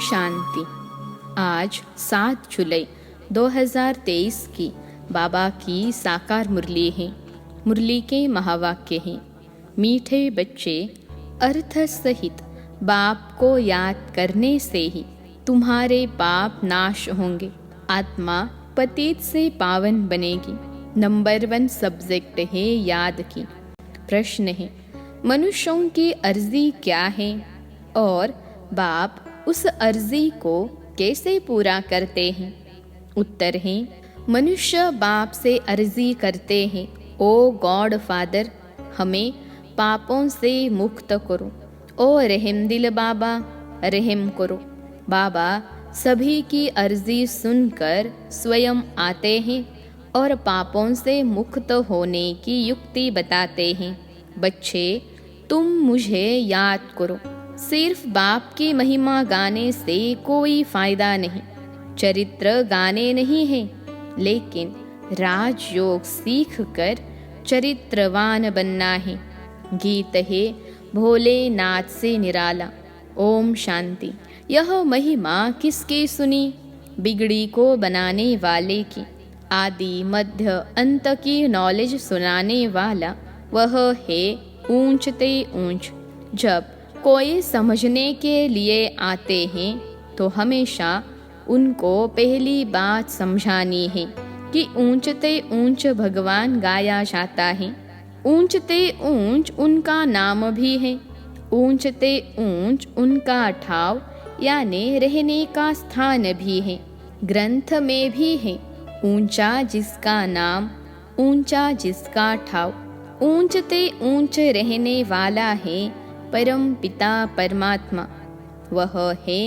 शांति। आज 7 जुलाई 2023 की बाबा की साकार मुरली है। मुरली के महावाक्य हैं, मीठे बच्चे, अर्थ सहित बाप को याद करने से ही तुम्हारे पाप नाश होंगे, आत्मा पतित से पावन बनेगी। नंबर 1 सब्जेक्ट है याद की। प्रश्न है, मनुष्यों की अर्जी क्या है और बाप उस अर्जी को कैसे पूरा करते हैं? उत्तर है, मनुष्य बाप से अर्जी करते हैं, ओ गॉड फादर, हमें पापों से मुक्त करो। ओ रहम दिल बाबा, रहम करो। बाबा सभी की अर्जी सुनकर स्वयं आते हैं और पापों से मुक्त होने की युक्ति बताते हैं। बच्चे, तुम मुझे याद करो। सिर्फ बाप की महिमा गाने से कोई फायदा नहीं। चरित्र गाने नहीं है, लेकिन राजयोग सीख कर चरित्रवान बनना है। गीत है भोलेनाथ से निराला। ओम शांति। यह महिमा किसकी सुनी? बिगड़ी को बनाने वाले की। आदि मध्य अंत की नॉलेज सुनाने वाला वह है ऊंचते ऊंच। जब कोई समझने के लिए आते हैं तो हमेशा उनको पहली बात समझानी है कि ऊंचते ऊंच भगवान गाया जाता है। ऊंचते ऊंच उनका नाम भी है। ऊंचते ऊंच उनका ठाव यानी रहने का स्थान भी है। ग्रंथ में भी है, ऊंचा जिसका नाम, ऊंचा जिसका ठाव। ऊंचते ऊंच रहने वाला है परम पिता परमात्मा। वह है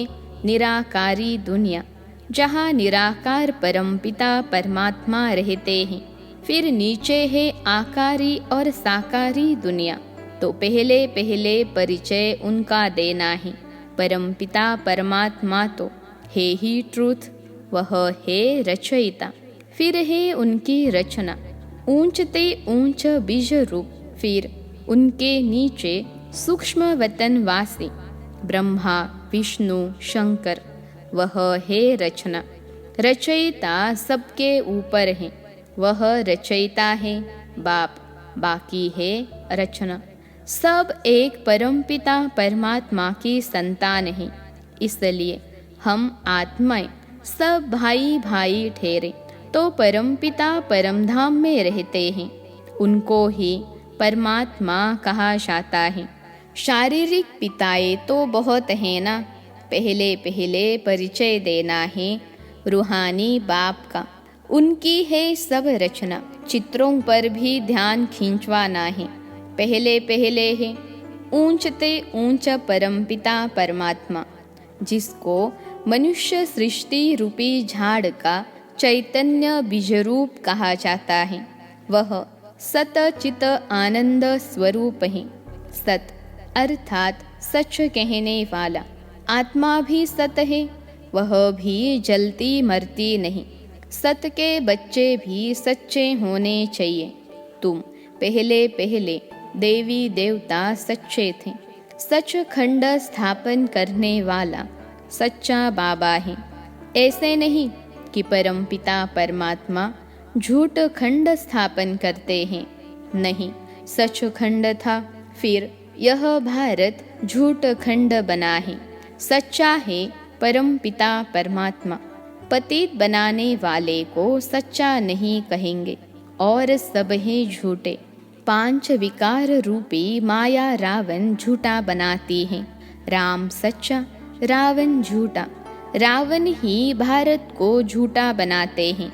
निराकारी दुनिया, जहाँ निराकार परम पिता परमात्मा रहते हैं। फिर नीचे है आकारी और साकारी दुनिया। तो पहले पहले परिचय उनका देना है। परम पिता परमात्मा तो है ही ट्रूथ, वह है रचयिता। फिर है उनकी रचना, ऊंचते ऊंच बीज रूप। फिर उनके नीचे सूक्ष्म वतनवासी ब्रह्मा विष्णु शंकर, वह है रचना। रचयिता सबके ऊपर है, वह रचयिता है बाप, बाकी है रचना। सब एक परमपिता परमात्मा की संतान है। इसलिए हम आत्माएं सब भाई भाई ठहरे तो परमपिता परमधाम में रहते हैं। उनको ही परमात्मा कहा जाता है। शारीरिक पिताएं तो बहुत हैं ना, पहले पहले परिचय देना है रूहानी बाप का। उनकी है सब रचना, चित्रों पर भी ध्यान खींचवाना है। पहले पहले है ऊंचते ऊंच परमपिता परमात्मा, जिसको मनुष्य सृष्टि रूपी झाड़ का चैतन्य बीजरूप कहा जाता है। वह सत चित आनंद स्वरूप है। सत अर्थात सच कहने वाला। आत्मा भी सत है, वह भी जलती मरती नहीं। सत के बच्चे भी सच्चे होने चाहिए। तुम पहले पहले देवी देवता सच्चे थे। सच खंड स्थापन करने वाला सच्चा बाबा है। ऐसे नहीं कि परम पिता परमात्मा झूठ खंड स्थापन करते हैं। नहीं, सच खंड था, फिर यह भारत झूठ खंड बना है। सच्चा है परम पिता परमात्मा। पतित बनाने वाले को सच्चा नहीं कहेंगे और सब हैं झूठे। 5 विकार रूपी माया रावण झूठा बनाती है। राम सच्चा, रावण झूठा। रावण ही भारत को झूठा बनाते हैं।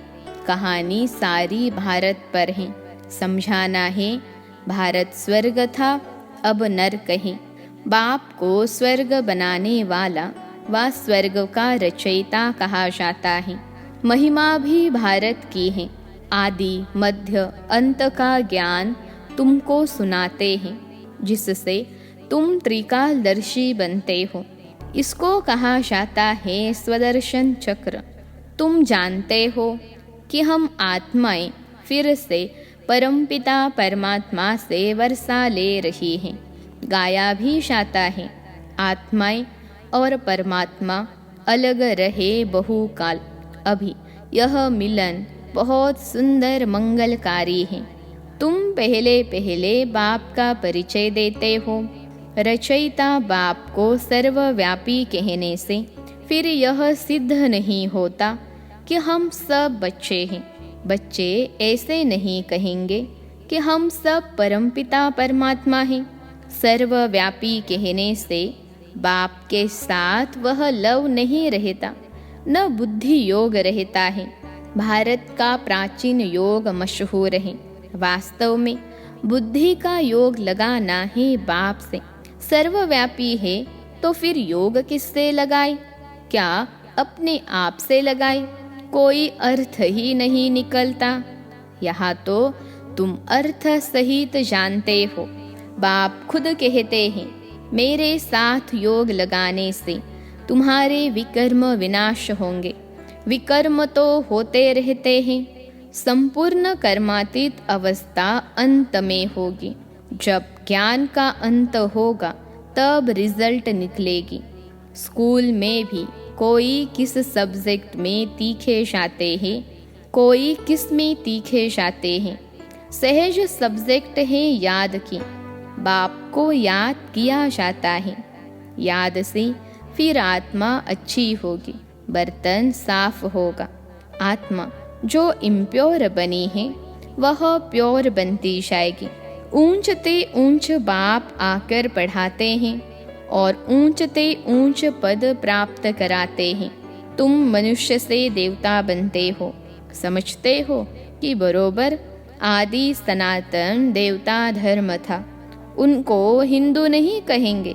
कहानी सारी भारत पर है। समझाना है, भारत स्वर्ग था, अब नरक है। बाप को स्वर्ग बनाने वाला व स्वर्ग का रचयिता कहा जाता है। महिमा भी भारत की है। आदि मध्य अंत का ज्ञान तुमको सुनाते हैं, जिससे तुम त्रिकालदर्शी बनते हो। इसको कहा जाता है स्वदर्शन चक्र। तुम जानते हो कि हम आत्माएं फिर से परमपिता परमात्मा से वर्षा ले रही हैं। गाया भी जाता है, आत्माएं और परमात्मा अलग रहे बहुकाल। अभी यह मिलन बहुत सुंदर मंगलकारी है। तुम पहले पहले बाप का परिचय देते हो। रचयिता बाप को सर्वव्यापी कहने से फिर यह सिद्ध नहीं होता कि हम सब बच्चे हैं। बच्चे ऐसे नहीं कहेंगे कि हम सब परमपिता परमात्मा हैं। सर्वव्यापी कहने से बाप के साथ वह लव नहीं रहता, न बुद्धि योग रहता है। भारत का प्राचीन योग मशहूर है। वास्तव में बुद्धि का योग लगाना है बाप से। सर्वव्यापी है तो फिर योग किससे लगाए? क्या अपने आप से लगाए? कोई अर्थ ही नहीं निकलता। यहाँ तो तुम अर्थ सहित जानते हो। बाप खुद कहते हैं, मेरे साथ योग लगाने से तुम्हारे विकर्म विनाश होंगे। विकर्म तो होते रहते हैं। संपूर्ण कर्मातीत अवस्था अंत में होगी। जब ज्ञान का अंत होगा तब रिजल्ट निकलेगी। स्कूल में भी कोई किस सब्जेक्ट में तीखे जाते हैं, कोई किस में तीखे जाते हैं। सहज सब्जेक्ट है याद की। बाप को याद किया जाता है। याद से फिर आत्मा अच्छी होगी, बर्तन साफ होगा। आत्मा जो इम्प्योर बनी है वह प्योर बनती जाएगी। ऊंचते ऊंच बाप आकर पढ़ाते हैं और ऊंचते ऊंच पद प्राप्त कराते हैं। तुम मनुष्य से देवता बनते हो। समझते हो कि बरोबर आदि सनातन देवता धर्म था। उनको हिंदू नहीं कहेंगे।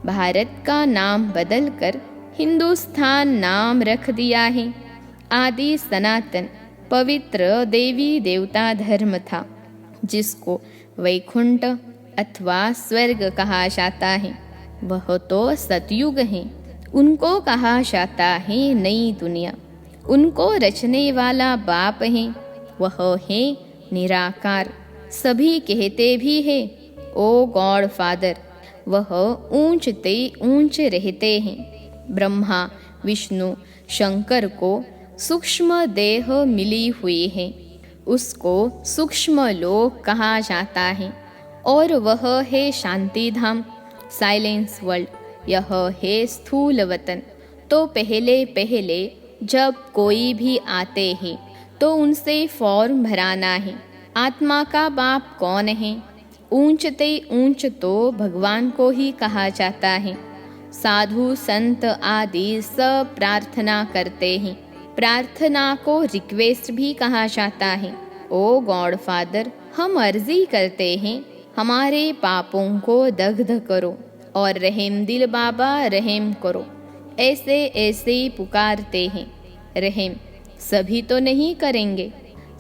भारत का नाम बदलकर हिंदुस्तान नाम रख दिया है। आदि सनातन पवित्र देवी देवता धर्म था, जिसको वैकुंठ अथवा स्वर्ग कहा जाता है। वह तो सतयुग है। उनको कहा जाता है नई दुनिया। उनको रचने वाला बाप है। वह है निराकार। सभी कहते भी है ओ गॉड फादर। वह ऊंचते ऊंच रहते हैं। ब्रह्मा विष्णु शंकर को सूक्ष्म देह मिली हुई है। उसको सूक्ष्म लोक कहा जाता है और वह है शांति धाम, साइलेंस वर्ल्ड। यह है स्थूल वतन। तो पहले पहले जब कोई भी आते हैं तो उनसे फॉर्म भराना है। आत्मा का बाप कौन है? ऊंचते ऊंच तो भगवान को ही कहा जाता है। साधु संत आदि सब प्रार्थना करते हैं। प्रार्थना को रिक्वेस्ट भी कहा जाता है। ओ गॉड फादर, हम अर्जी करते हैं, हमारे पापों को दग्ध करो और रहम दिल बाबा रहम करो। ऐसे ऐसे पुकारते हैं। रहम सभी तो नहीं करेंगे।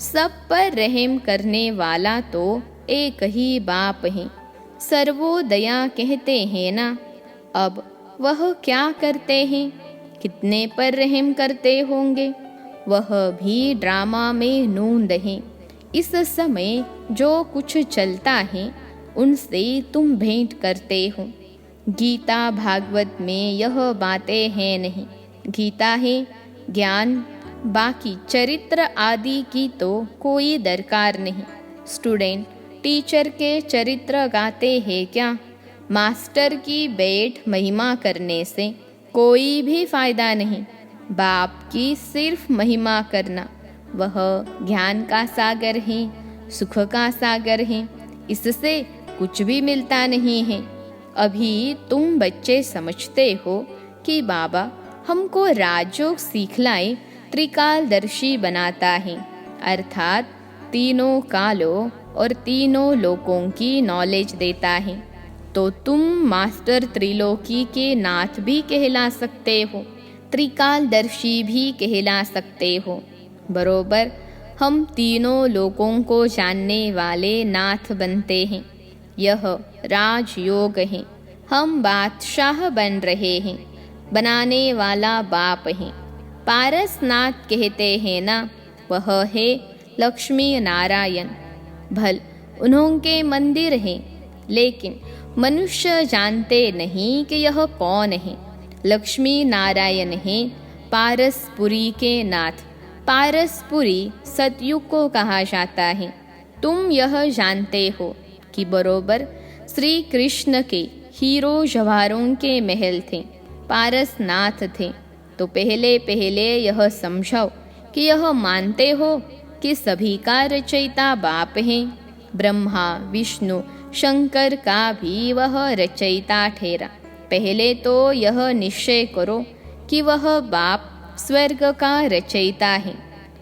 सब पर रहम करने वाला तो एक ही बाप है। सर्वोदया कहते हैं ना। अब वह क्या करते हैं? कितने पर रहम करते होंगे? वह भी ड्रामा में नूंद है। इस समय जो कुछ चलता है उनसे तुम भेंट करते हो। गीता भागवत में यह बातें हैं नहीं। गीता है ज्ञान, बाकी चरित्र आदि की तो कोई दरकार नहीं। स्टूडेंट टीचर के चरित्र गाते हैं क्या? मास्टर की बैठ महिमा करने से कोई भी फायदा नहीं। बाप की सिर्फ महिमा करना, वह ज्ञान का सागर है, सुख का सागर है। इससे कुछ भी मिलता नहीं है। अभी तुम बच्चे समझते हो कि बाबा हमको राजयोग सिखलाए त्रिकालदर्शी बनाता है, अर्थात तीनों कालों और तीनों लोकों की नॉलेज देता है। तो तुम मास्टर त्रिलोकी के नाथ भी कहला सकते हो, त्रिकालदर्शी भी कहला सकते हो। बरोबर हम तीनों लोकों को जानने वाले नाथ बनते हैं। यह राजयोग है। हम बादशाह बन रहे हैं। बनाने वाला बाप है। पारसनाथ कहते हैं ना, वह है लक्ष्मी नारायण। भल उन्होंने मंदिर हैं, लेकिन मनुष्य जानते नहीं कि यह कौन है। लक्ष्मी नारायण हैं पारसपुरी के नाथ। पारसपुरी सतयुग को कहा जाता है। तुम यह जानते हो कि बरोबर श्री कृष्ण के हीरो जवाहरों के महल थे, पारसनाथ थे। तो पहले पहले यह समझाओ कि यह मानते हो कि सभी का रचयिता बाप है। ब्रह्मा विष्णु शंकर का भी वह रचयिता ठहरा। पहले तो यह निश्चय करो कि वह बाप स्वर्ग का रचयिता है।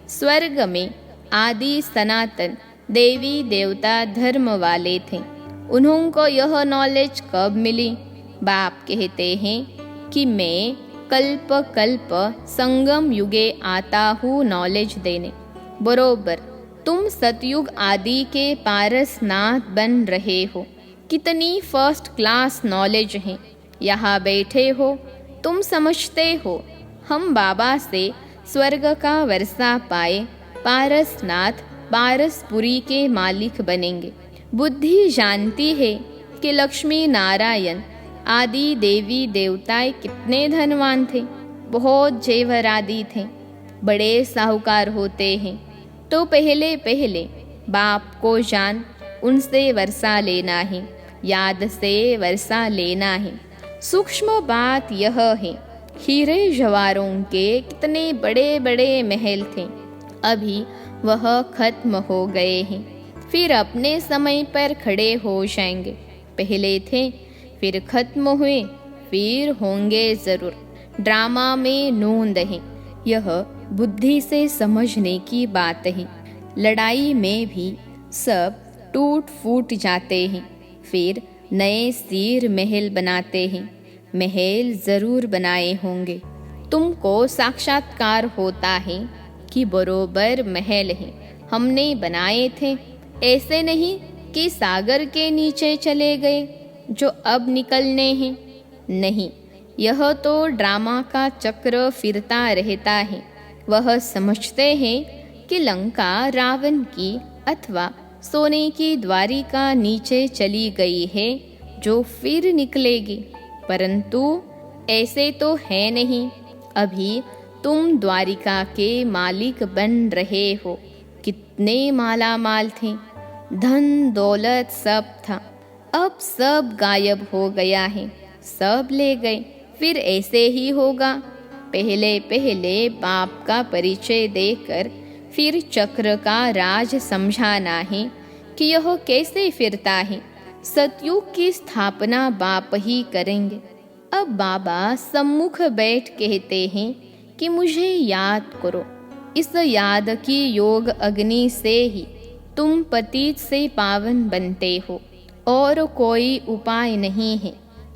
स्वर्ग में आदि सनातन देवी देवता धर्म वाले थे। उन्होंने यह नॉलेज कब मिली? बाप कहते हैं कि मैं कल्प कल्प संगम युगे आता हूँ नॉलेज देने। बरोबर तुम सतयुग आदि के पारसनाथ बन रहे हो। कितनी फर्स्ट क्लास नॉलेज है। यहाँ बैठे हो, तुम समझते हो हम बाबा से स्वर्ग का वर्षा पाए पारसनाथ पारसपुरी के मालिक बनेंगे। बुद्धि जानती है कि लक्ष्मी नारायण आदि देवी देवताएं कितने धनवान थे, बहुत जेवरादी थे, बड़े साहूकार होते हैं। तो पहले पहले बाप को जान उनसे वर्षा लेना है, याद से वर्षा लेना है। सूक्ष्म बात यह है, हीरे जवाहरों के कितने बड़े बड़े महल थे, अभी वह खत्म हो गए हैं, फिर अपने समय पर खड़े हो जाएंगे। पहले थे, फिर खत्म हुए, फिर होंगे जरूर। ड्रामा में नोंद है, यह बुद्धि से समझने की बात है। लड़ाई में भी सब टूट फूट जाते हैं, फिर नए सिर महल बनाते हैं। महल जरूर बनाए होंगे। तुमको साक्षात्कार होता है कि बरोबर महल है, हमने बनाए थे। ऐसे नहीं कि सागर के नीचे चले गए जो अब निकलने हैं। नहीं, यह तो ड्रामा का चक्र फिरता रहता है। वह समझते हैं कि लंका रावण की अथवा सोने की द्वारिका नीचे चली गई है जो फिर निकलेगी, परंतु ऐसे तो है नहीं। अभी तुम द्वारिका के मालिक बन रहे हो। कितने माला माल थे, धन दौलत सब था, अब सब गायब हो गया है, सब ले गए। फिर ऐसे ही होगा। पहले पहले बाप का परिचय देकर फिर चक्र का राज समझाना है कि यह कैसे फिरता है। सतयुग की स्थापना बाप ही करेंगे। अब बाबा सम्मुख बैठ कहते हैं कि मुझे याद करो। इस याद की योग अग्नि से ही तुम पतित से पावन बनते हो, और कोई उपाय नहीं है।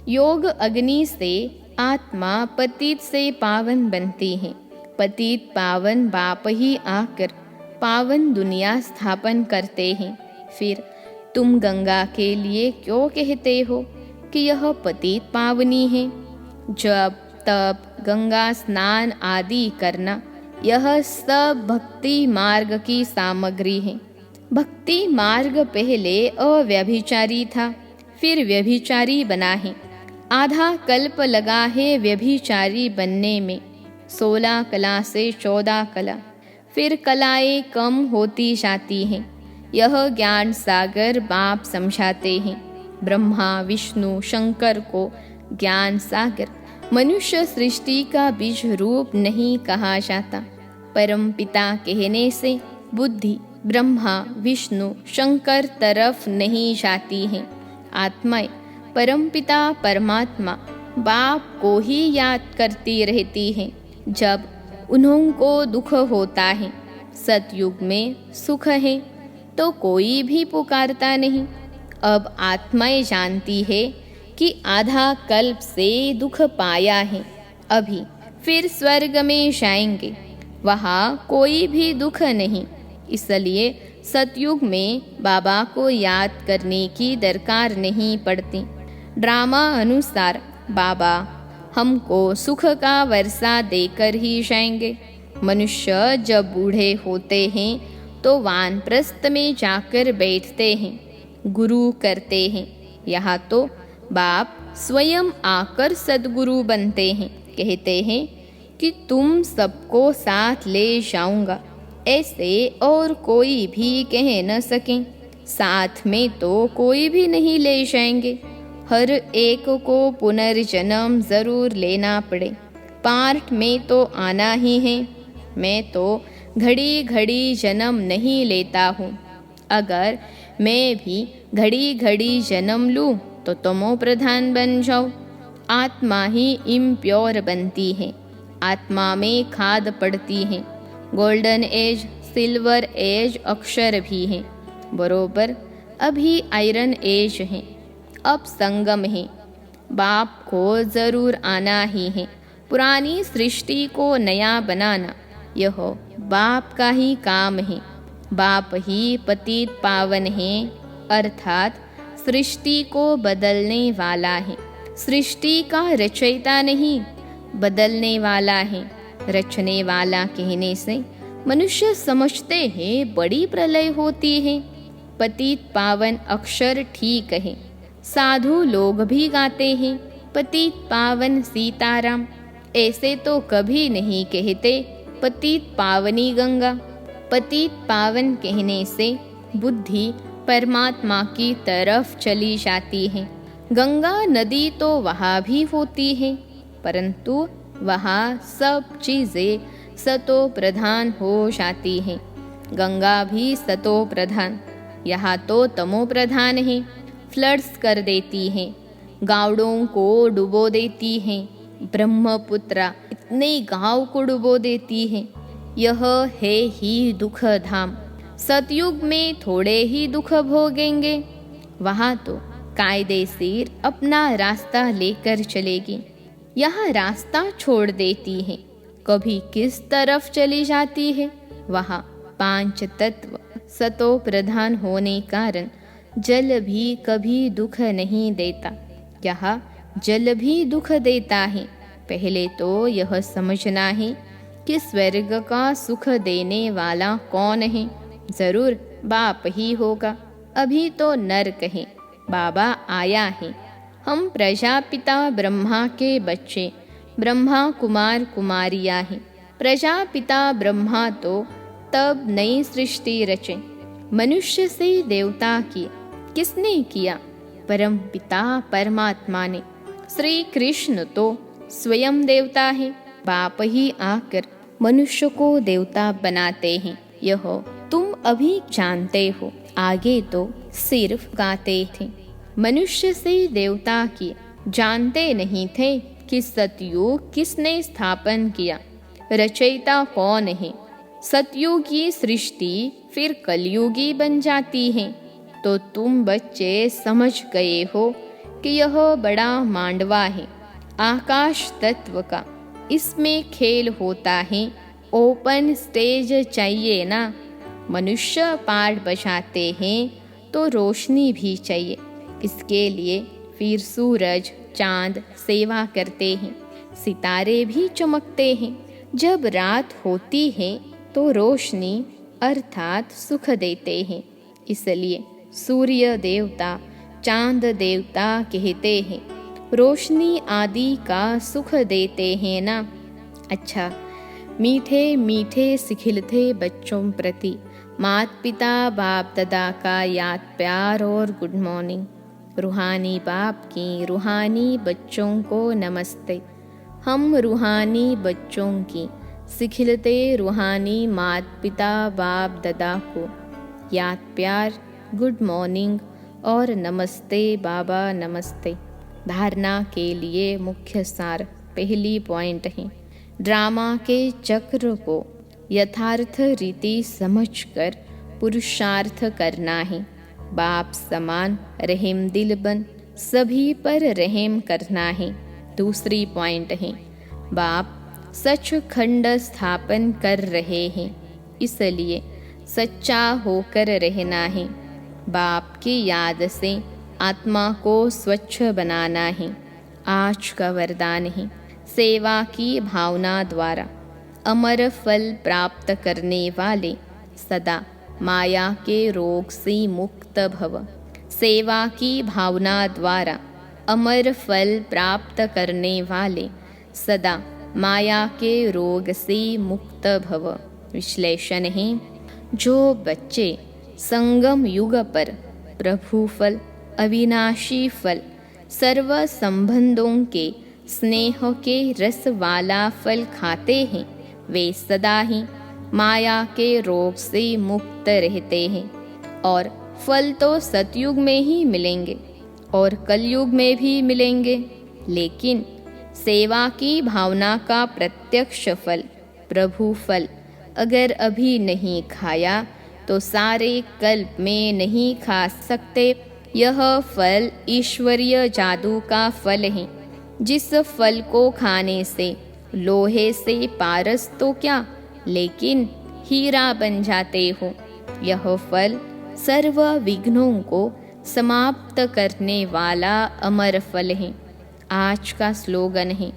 योग अग्नि से आत्मा पतित से पावन बनती है। पतित पावन बाप ही आकर पावन दुनिया स्थापन करते हैं। फिर तुम गंगा के लिए क्यों कहते हो कि यह पतित पावनी है? जब तब गंगा स्नान आदि करना, यह सब भक्ति मार्ग की सामग्री है। भक्ति मार्ग पहले अव्यभिचारी था, फिर व्यभिचारी बना है। आधा कल्प लगा है व्यभिचारी बनने में, 16 कला से 14 कला, फिर कलाएं कम होती जाती हैं। यह ज्ञान सागर बाप समझाते हैं। ब्रह्मा विष्णु शंकर को ज्ञान सागर मनुष्य सृष्टि का बीज रूप नहीं कहा जाता। परम पिता कहने से बुद्धि ब्रह्मा विष्णु शंकर तरफ नहीं जाती है। आत्माएं परमपिता परमात्मा बाप को ही याद करती रहती हैं जब उनको दुख होता है। सतयुग में सुख है तो कोई भी पुकारता नहीं। अब आत्माएं जानती है कि आधा कल्प से दुख पाया है, अभी फिर स्वर्ग में जाएंगे, वहाँ कोई भी दुख नहीं। इसलिए सतयुग में बाबा को याद करने की दरकार नहीं पड़ती। ड्रामा अनुसार बाबा हमको सुख का वर्षा देकर ही जाएंगे। मनुष्य जब बूढ़े होते हैं तो वानप्रस्थ में जाकर बैठते हैं, गुरु करते हैं। यहाँ तो बाप स्वयं आकर सद्गुरु बनते हैं, कहते हैं कि तुम सबको साथ ले जाऊंगा, ऐसे और कोई भी कह न सकें। साथ में तो कोई भी नहीं ले जाएंगे, हर एक को पुनर्जन्म जरूर लेना पड़े। पार्ट में तो आना ही है। मैं तो घड़ी घड़ी जन्म नहीं लेता हूँ। अगर मैं भी घड़ी घड़ी जन्म लूँ तो तमो प्रधान बन जाओ। आत्मा ही इम्प्योर बनती है, आत्मा में खाद पड़ती है। गोल्डन एज, सिल्वर एज अक्षर भी हैं, बरोबर अभी आयरन एज है। अब संगम है, बाप को जरूर आना ही है। पुरानी सृष्टि को नया बनाना यह बाप का ही काम है। बाप ही पतित पावन है, अर्थात सृष्टि को बदलने वाला है। सृष्टि का रचयिता नहीं, बदलने वाला है। रचने वाला कहने से मनुष्य समझते हैं बड़ी प्रलय होती है। पतित पावन अक्षर ठीक है। साधु लोग भी गाते हैं पतित पावन सीताराम, ऐसे तो कभी नहीं कहते पतित पावनी गंगा। पतित पावन कहने से बुद्धि परमात्मा की तरफ चली जाती है। गंगा नदी तो वहाँ भी होती है, परंतु वहाँ सब चीज़ें सतो प्रधान हो जाती हैं। गंगा भी सतो प्रधान, यहाँ तो तमो प्रधान है। फ्लड्स कर देती हैं, गाँवों को डुबो देती हैं। ब्रह्मपुत्रा इतने गांव को डुबो देती है। यह है ही दुख धाम। सतयुग में थोड़े ही दुख भोगेंगे, वहाँ तो कायदे से अपना रास्ता लेकर चलेगी। यहाँ रास्ता छोड़ देती है, कभी किस तरफ चली जाती है। वहाँ 5 तत्व सतो प्रधान होने कारण जल भी कभी दुख नहीं देता, यहाँ जल भी दुख देता है। पहले तो यह समझना है कि स्वर्ग का सुख देने वाला कौन है। जरूर बाप ही होगा। अभी तो नरक है, बाबा आया है। हम प्रजापिता ब्रह्मा के बच्चे, ब्रह्मा कुमार कुमारियाँ हैं। प्रजापिता ब्रह्मा तो तब नई सृष्टि रचे, मनुष्य से देवता किए। किसने किया? परम पिता परमात्मा ने। श्री कृष्ण तो स्वयं देवता है, बाप ही आकर मनुष्य को देवता बनाते हैं। यह तुम अभी जानते हो, आगे तो सिर्फ गाते थे। मनुष्य से देवता किए, जानते नहीं थे कि सतयुग किसने स्थापन किया, रचयिता कौन है। सतयुगी सृष्टि फिर कलयुगी बन जाती है। तो तुम बच्चे समझ गए हो कि यह बड़ा मांडवा है आकाश तत्व का, इसमें खेल होता है। ओपन स्टेज चाहिए ना। मनुष्य पाठ बजाते हैं तो रोशनी भी चाहिए, इसके लिए फिर सूरज चांद सेवा करते हैं, सितारे भी चमकते हैं। जब रात होती है तो रोशनी अर्थात सुख देते हैं, इसलिए सूर्य देवता चांद देवता कहते हैं। रोशनी आदि का सुख देते हैं ना। अच्छा, मीठे मीठे सिखिलते बच्चों प्रति माता पिता बाप दादा का याद प्यार और गुड मॉर्निंग। रूहानी बाप की रूहानी बच्चों को नमस्ते। हम रूहानी बच्चों की सिखिलते रूहानी माता पिता बाप दादा को याद प्यार, गुड मॉर्निंग और नमस्ते बाबा नमस्ते। धारणा के लिए मुख्य सार पहली पॉइंट है, ड्रामा के चक्र को यथार्थ रीति समझकर पुरुषार्थ करना है। बाप समान रहम दिल बन सभी पर रहम करना है। दूसरी पॉइंट है, बाप सचखंड स्थापन कर रहे हैं, इसलिए सच्चा होकर रहना है। बाप की याद से आत्मा को स्वच्छ बनाना है, आज का वरदान है। सेवा की भावना द्वारा अमर फल प्राप्त करने वाले सदा माया के रोग से मुक्त भव। सेवा की भावना द्वारा अमर फल प्राप्त करने वाले सदा माया के रोग से मुक्त भव। विश्लेषण है, जो बच्चे संगम युग पर प्रभु फल, अविनाशी फल, सर्व संबंधों के स्नेह के रस वाला फल खाते हैं, वे सदा ही माया के रोग से मुक्त रहते हैं। और फल तो सतयुग में ही मिलेंगे और कलयुग में भी मिलेंगे, लेकिन सेवा की भावना का प्रत्यक्ष फल, प्रभु फल, अगर अभी नहीं खाया तो सारे कल्प में नहीं खा सकते। यह फल ईश्वरीय जादू का फल है। जिस फल को खाने से लोहे से पारस तो क्या, लेकिन हीरा बन जाते हो। यह फल सर्व विघ्नों को समाप्त करने वाला अमर फल है। आज का स्लोगन है,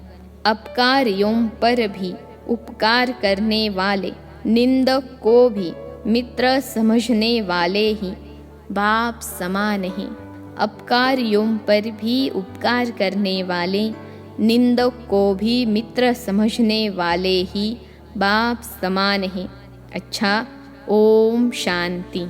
अपकारियों पर भी उपकार करने वाले, निंदक को भी मित्र समझने वाले ही बाप समान हैं। अपकारियों पर भी उपकार करने वाले, निंदक को भी मित्र समझने वाले ही बाप समान हैं। अच्छा, ओम शांति।